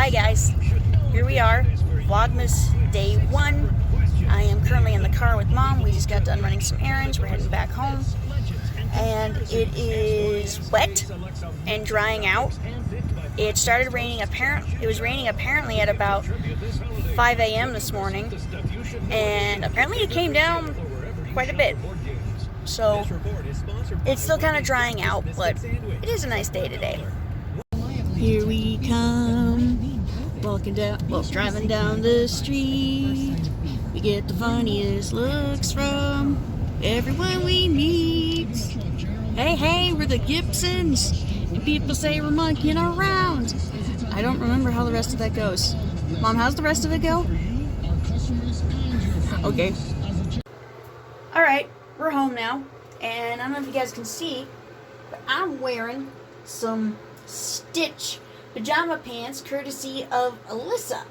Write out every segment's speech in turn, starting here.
Hi guys, here we are, Vlogmas day 1. I am currently in the car with Mom. We just got done running some errands. We're heading back home. And it is wet and drying out. It started raining, it was raining apparently at about 5 a.m. this morning. And apparently it came down quite a bit. So it's still kind of drying out, but it is a nice day today. Here we come, driving down the street. We get the funniest looks from everyone we meet. Hey, we're the Gibsons, and people say we're monkeying around. I don't remember how the rest of that goes. Mom, how's the rest of it go? Okay. Alright, we're home now, and I don't know if you guys can see, but I'm wearing some Stitch pajama pants courtesy of Alyssa.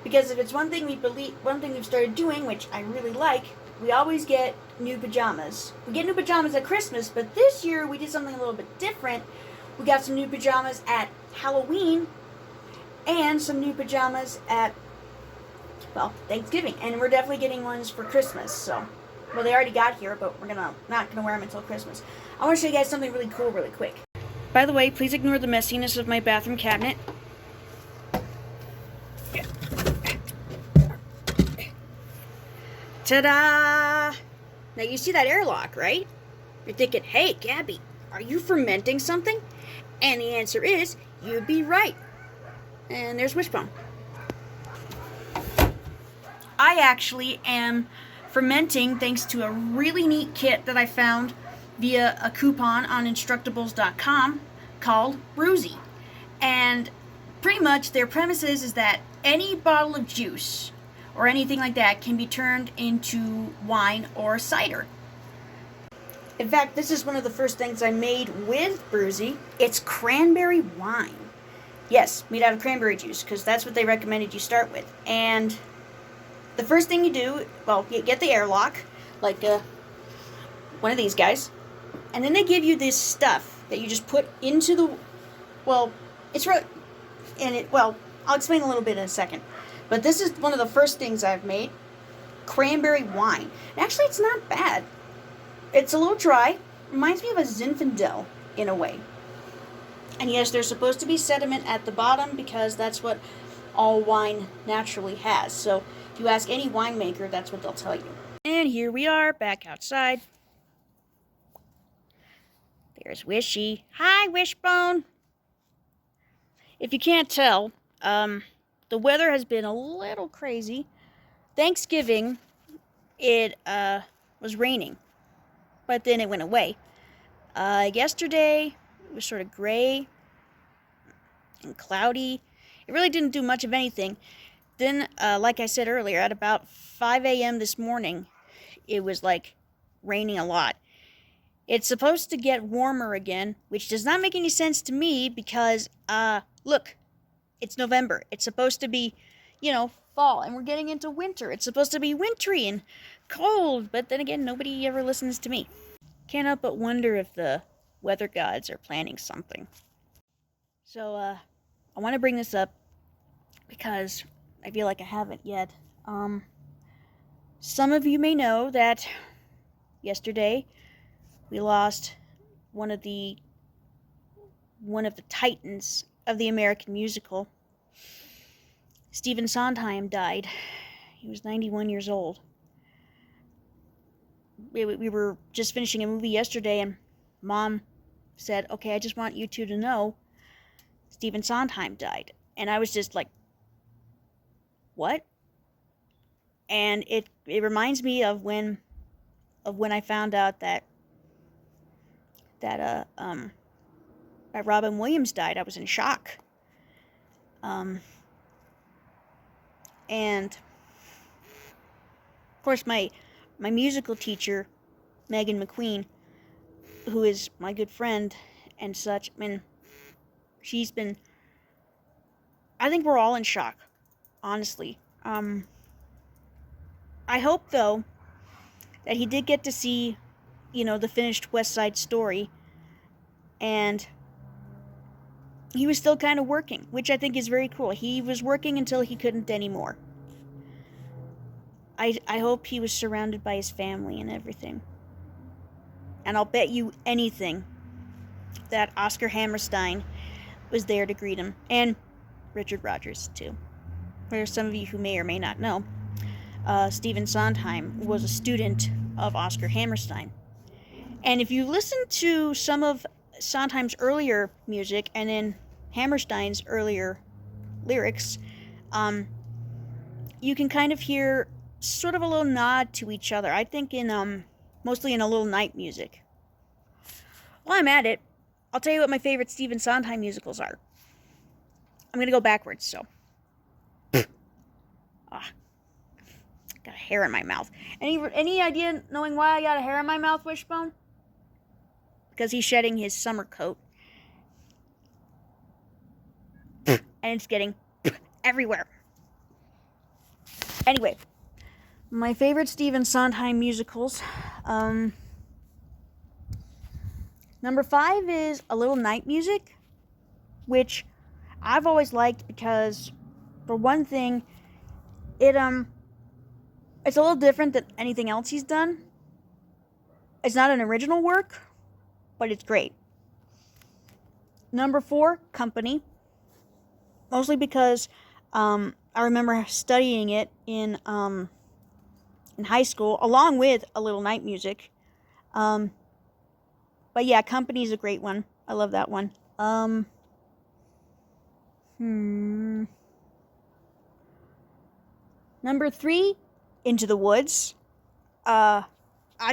Because if it's one thing we've started doing, which I really like, we always get new pajamas. We get new pajamas at Christmas, but this year we did something a little bit different. We got some new pajamas at Halloween and some new pajamas at, well, Thanksgiving. And we're definitely getting ones for Christmas, so. Well, they already got here, but we're not gonna wear them until Christmas. I want to show you guys something really cool really quick. By the way, please ignore the messiness of my bathroom cabinet. Ta-da! Now you see that airlock, right? You're thinking, hey, Gabby, are you fermenting something? And the answer is, you'd be right. And there's Wishbone. I actually am fermenting thanks to a really neat kit that I found via a coupon on Instructables.com called Bruzy. And pretty much their premise is that any bottle of juice or anything like that can be turned into wine or cider. In fact, this is one of the first things I made with Bruzy. It's cranberry wine. Yes, made out of cranberry juice, because that's what they recommended you start with. And the first thing you do, well, you get the airlock, like one of these guys, and then they give you this stuff that you just put into the, well, it's really, I'll explain a little bit in a second. But this is one of the first things I've made, cranberry wine. And actually, it's not bad. It's a little dry. Reminds me of a Zinfandel in a way. And yes, there's supposed to be sediment at the bottom because that's what all wine naturally has. So if you ask any winemaker, that's what they'll tell you. And here we are, back outside. There's Wishy. Hi, Wishbone. If you can't tell, the weather has been a little crazy. Thanksgiving, it was raining, but then it went away. Yesterday, it was sort of gray and cloudy. It really didn't do much of anything. Then, like I said earlier, at about 5 a.m. this morning, it was like raining a lot. It's supposed to get warmer again, which does not make any sense to me because, look, it's November. It's supposed to be, fall, and we're getting into winter. It's supposed to be wintry and cold, but then again, nobody ever listens to me. Can't help but wonder if the weather gods are planning something. So, I want to bring this up because I feel like I haven't yet. Some of you may know that yesterday we lost one of the titans of the American musical. Stephen Sondheim died. He was 91 years old. We were just finishing a movie yesterday, and Mom said, okay, I just want you two to know Stephen Sondheim died. And I was just like, what? And it reminds me of when I found out that Robin Williams died. I was in shock. And of course my musical teacher, Megan McQueen, who is my good friend and such, I mean, I think we're all in shock, honestly. I hope, though, that he did get to see, the finished West Side Story, and he was still kind of working, which I think is very cool. He was working until he couldn't anymore. I hope he was surrounded by his family and everything. And I'll bet you anything that Oscar Hammerstein was there to greet him. And Richard Rodgers, too. For some of you who may or may not know, Stephen Sondheim was a student of Oscar Hammerstein. And if you listen to some of Sondheim's earlier music and then Hammerstein's earlier lyrics, you can kind of hear sort of a little nod to each other. I think in mostly in A Little Night music. While I'm at it, I'll tell you what my favorite Stephen Sondheim musicals are. I'm gonna go backwards, so. Got a hair in my mouth. Any idea knowing why I got a hair in my mouth, Wishbone? Because he's shedding his summer coat. And it's getting everywhere. Anyway, my favorite Stephen Sondheim musicals. Number 5 is A Little Night Music, which I've always liked because, for one thing, it's a little different than anything else he's done. It's not an original work, but it's great. Number 4, Company. Mostly because I remember studying it in high school, along with A Little Night Music. But yeah, Company is a great one. I love that one. Number 3, Into the Woods. I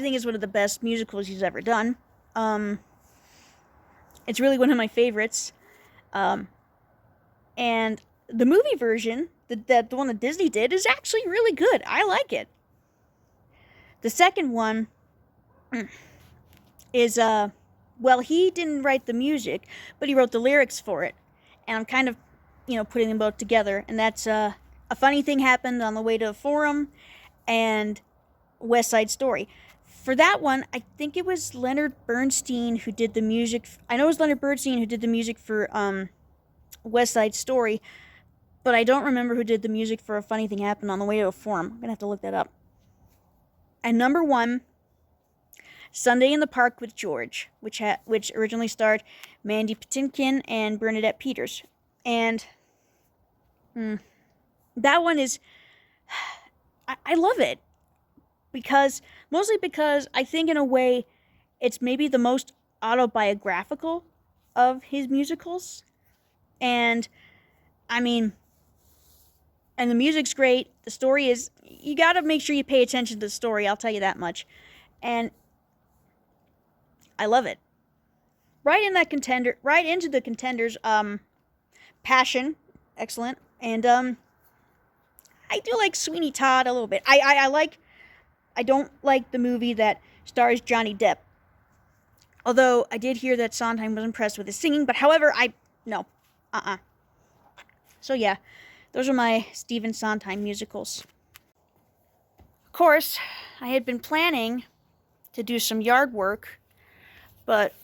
think it's one of the best musicals he's ever done. It's really one of my favorites. And the movie version, the one that Disney did, is actually really good. I like it. The second one is, well, he didn't write the music, but he wrote the lyrics for it. And I'm kind of, putting them both together. And that's, A Funny Thing Happened on the Way to the Forum and West Side Story. For that one, I think it was Leonard Bernstein who did the music. I know it was Leonard Bernstein who did the music for West Side Story, but I don't remember who did the music for A Funny Thing Happened on the Way to a Forum. I'm going to have to look that up. And number 1, Sunday in the Park with George, which originally starred Mandy Patinkin and Bernadette Peters. And that one is, I love it. Mostly because I think in a way it's maybe the most autobiographical of his musicals. And, and the music's great. The story is, you gotta make sure you pay attention to the story, I'll tell you that much. And I love it. Right into the contenders, Passion, excellent. And, I do like Sweeney Todd a little bit. I don't like the movie that stars Johnny Depp. Although, I did hear that Sondheim was impressed with his singing, but however, no. So yeah, those are my Stephen Sondheim musicals. Of course, I had been planning to do some yard work, but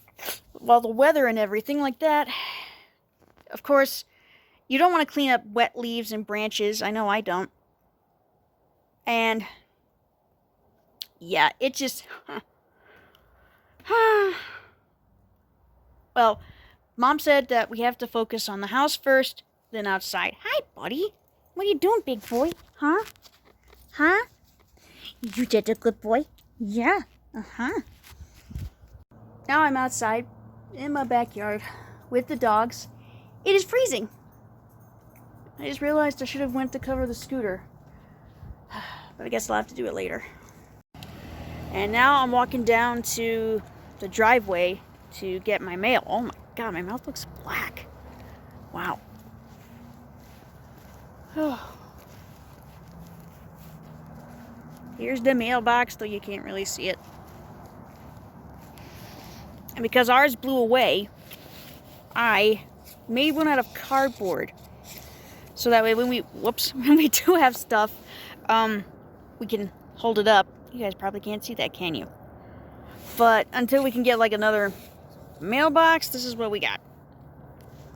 while the weather and everything like that, of course, you don't want to clean up wet leaves and branches. I know I don't. And yeah, it just... Well, Mom said that we have to focus on the house first, then outside. Hi, buddy. What are you doing, big boy? Huh? Huh? You did a good boy? Yeah. Uh-huh. Now I'm outside in my backyard with the dogs. It is freezing. I just realized I should have went to cover the scooter. But I guess I'll have to do it later. And now I'm walking down to the driveway to get my mail. Oh my god, my mouth looks black. Wow. Here's the mailbox, though you can't really see it. And because ours blew away, I made one out of cardboard. So that way when we do have stuff, we can hold it up. You guys probably can't see that, can you? But until we can get like another mailbox, this is what we got.